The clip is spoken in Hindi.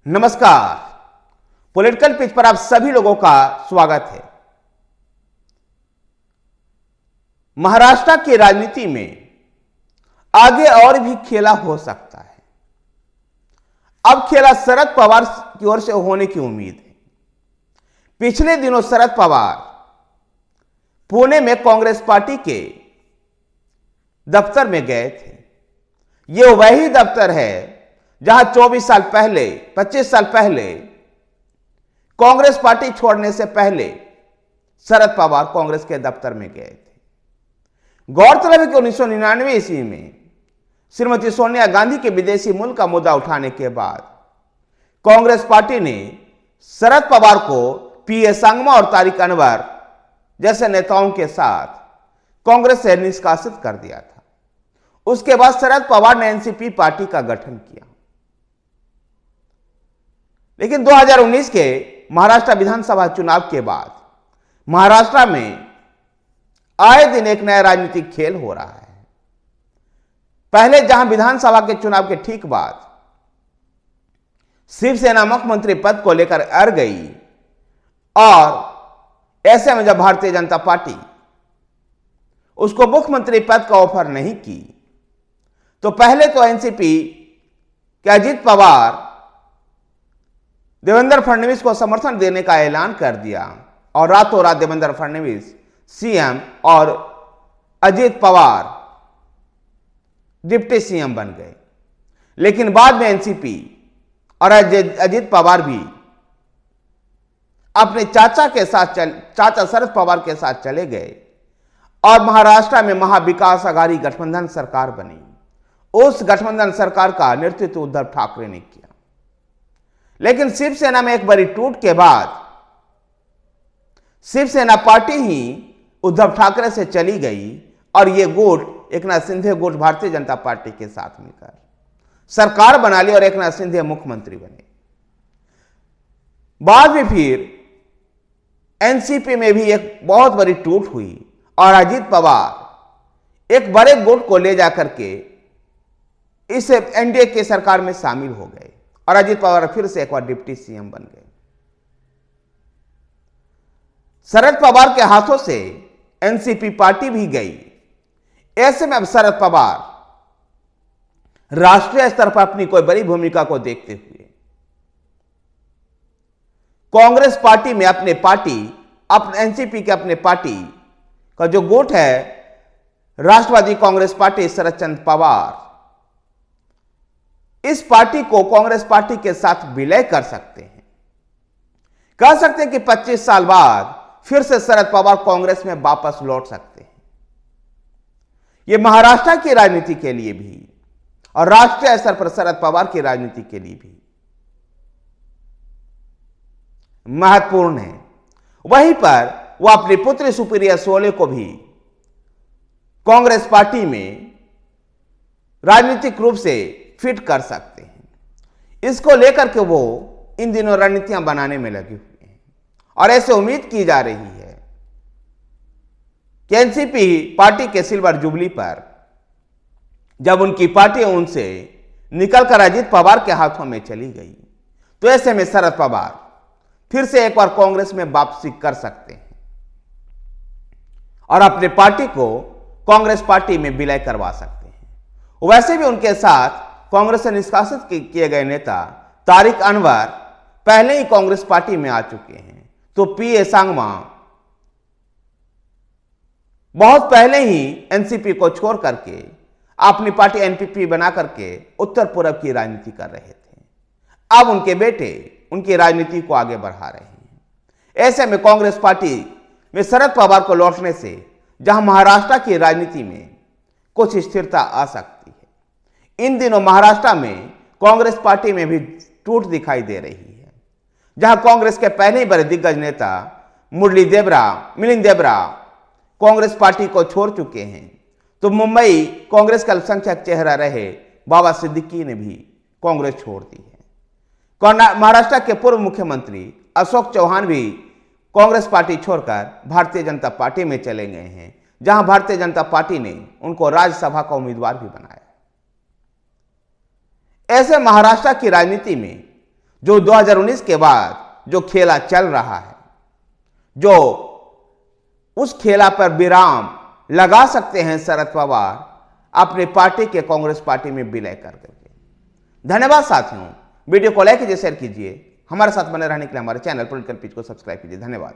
नमस्कार। पॉलिटिकल पिच पर आप सभी लोगों का स्वागत है। महाराष्ट्र की राजनीति में आगे और भी खेला हो सकता है। अब खेला शरद पवार की ओर से होने की उम्मीद है। पिछले दिनों शरद पवार पुणे में कांग्रेस पार्टी के दफ्तर में गए थे। यह वही दफ्तर है जहां 24 साल पहले 25 साल पहले कांग्रेस पार्टी छोड़ने से पहले शरद पवार कांग्रेस के दफ्तर में गए थे। गौरतलब है कि 1999 ईस्वी में श्रीमती सोनिया गांधी के विदेशी मूल का मुद्दा उठाने के बाद कांग्रेस पार्टी ने शरद पवार को पीए संगमा और तारिक अनवर जैसे नेताओं के साथ कांग्रेस से निष्कासित कर दिया था। उसके बाद शरद पवार ने एनसीपी पार्टी का गठन किया। लेकिन 2019 के महाराष्ट्र विधानसभा चुनाव के बाद महाराष्ट्र में आए दिन एक नया राजनीतिक खेल हो रहा है। पहले जहां विधानसभा के चुनाव के ठीक बाद शिवसेना मुख्यमंत्री पद को लेकर अड़ गई और ऐसे में जब भारतीय जनता पार्टी उसको मुख्यमंत्री पद का ऑफर नहीं की तो पहले तो एनसीपी के अजित पवार देवेंद्र फडणवीस को समर्थन देने का ऐलान कर दिया और रातों रात देवेंद्र फडणवीस सीएम और अजित पवार डिप्टी सीएम बन गए। लेकिन बाद में एनसीपी और अजित पवार भी अपने चाचा शरद पवार के साथ चले गए और महाराष्ट्र में महाविकास आघाड़ी गठबंधन सरकार बनी। उस गठबंधन सरकार का नेतृत्व उद्धव ठाकरे ने किया। लेकिन शिवसेना में एक बड़ी टूट के बाद शिवसेना पार्टी ही उद्धव ठाकरे से चली गई और यह गुट एकनाथ शिंदे गुट भारतीय जनता पार्टी के साथ मिलकर सरकार बना ली और एकनाथ शिंदे मुख्यमंत्री बने। बाद में फिर एनसीपी में भी एक बहुत बड़ी टूट हुई और अजित पवार एक बड़े गुट को ले जाकर के इस एनडीए की सरकार में शामिल हो गए और अजित पवार फिर से एक बार डिप्टी सीएम बन गए। शरद पवार के हाथों से एनसीपी पार्टी भी गई। ऐसे में अब शरद पवार राष्ट्रीय स्तर पर अपनी कोई बड़ी भूमिका को देखते हुए कांग्रेस पार्टी में अपने एनसीपी के अपने पार्टी का जो गुट है राष्ट्रवादी कांग्रेस पार्टी शरद चंद्र पवार इस पार्टी को कांग्रेस पार्टी के साथ विलय कर सकते हैं। कह सकते हैं कि 25 साल बाद फिर से शरद पवार कांग्रेस में वापस लौट सकते हैं। यह महाराष्ट्र की राजनीति के लिए भी और राष्ट्रीय स्तर पर शरद पवार की राजनीति के लिए भी महत्वपूर्ण है। वहीं पर वह अपनी पुत्री सुप्रिया सुले को भी कांग्रेस पार्टी में राजनीतिक रूप से फिट कर सकते हैं। इसको लेकर के वो इन दिनों रणनीतियां बनाने में लगे हुए हैं और ऐसे उम्मीद की जा रही है कि एनसीपी पार्टी के सिल्वर जुबली पर जब उनकी पार्टी उनसे निकलकर अजित पवार के हाथों में चली गई तो ऐसे में शरद पवार फिर से एक बार कांग्रेस में वापसी कर सकते हैं और अपने पार्टी को कांग्रेस पार्टी में विलय करवा सकते हैं। वैसे भी उनके साथ कांग्रेस से निष्कासित किए गए नेता तारिक अनवर पहले ही कांग्रेस पार्टी में आ चुके हैं। तो पीए संगमा बहुत पहले ही एनसीपी को छोड़ करके अपनी पार्टी एनपीपी बना करके उत्तर पूर्व की राजनीति कर रहे थे। अब उनके बेटे उनकी राजनीति को आगे बढ़ा रहे हैं। ऐसे में कांग्रेस पार्टी में शरद पवार को लौटने से जहां महाराष्ट्र की राजनीति में कुछ स्थिरता आ सकती है। इन दिनों महाराष्ट्र में कांग्रेस पार्टी में भी टूट दिखाई दे रही है। जहां कांग्रेस के पहले ही बड़े दिग्गज नेता मिलिंद देबरा कांग्रेस पार्टी को छोड़ चुके हैं तो मुंबई कांग्रेस का अल्पसंख्यक चेहरा रहे बाबा सिद्दीकी ने भी कांग्रेस छोड़ दी है। महाराष्ट्र के पूर्व मुख्यमंत्री अशोक चौहान भी कांग्रेस पार्टी छोड़कर भारतीय जनता पार्टी में चले गए हैं, जहां भारतीय जनता पार्टी ने उनको राज्यसभा का उम्मीदवार भी बनाया। ऐसे महाराष्ट्र की राजनीति में जो 2019 के बाद जो खेला चल रहा है, जो उस खेला पर विराम लगा सकते हैं शरद पवार अपनी पार्टी के कांग्रेस पार्टी में विलय कर करके। धन्यवाद साथियों, वीडियो को लाइक कीजिए, शेयर कीजिए, हमारे साथ बने रहने के लिए हमारे चैनल पॉलिटिकल पिच को सब्सक्राइब कीजिए। धन्यवाद।